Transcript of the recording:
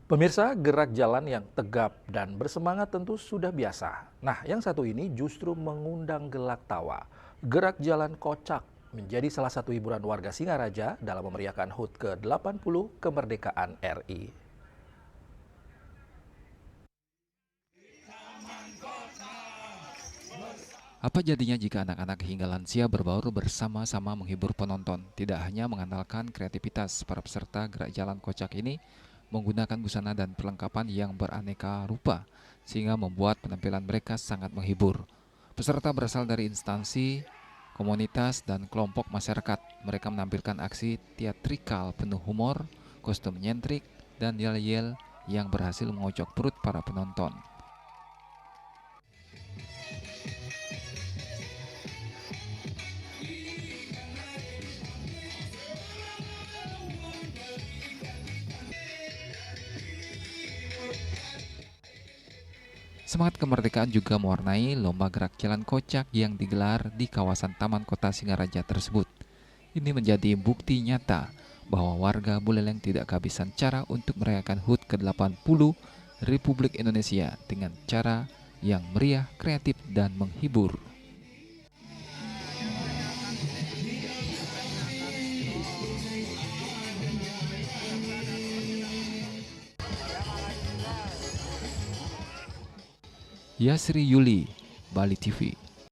Pemirsa, gerak jalan yang tegap dan bersemangat tentu sudah biasa. Nah, yang satu ini justru mengundang gelak tawa. Gerak jalan kocak menjadi salah satu hiburan warga Singaraja dalam memeriahkan HUT ke-80 kemerdekaan RI. Apa jadinya jika anak-anak hingga lansia berbaur bersama-sama menghibur penonton? Tidak hanya mengandalkan kreativitas, para peserta gerak jalan kocak ini menggunakan busana dan perlengkapan yang beraneka rupa, sehingga membuat penampilan mereka sangat menghibur. Peserta berasal dari instansi, komunitas, dan kelompok masyarakat. Mereka menampilkan aksi teatrikal penuh humor, kostum nyentrik, dan yel-yel yang berhasil mengocok perut para penonton. Semangat kemerdekaan juga mewarnai lomba gerak jalan kocak yang digelar di kawasan Taman Kota Singaraja tersebut. Ini menjadi bukti nyata bahwa warga Buleleng tidak kehabisan cara untuk merayakan HUT ke-80 Republik Indonesia dengan cara yang meriah, kreatif, dan menghibur. Yasri Yuli, Bali TV.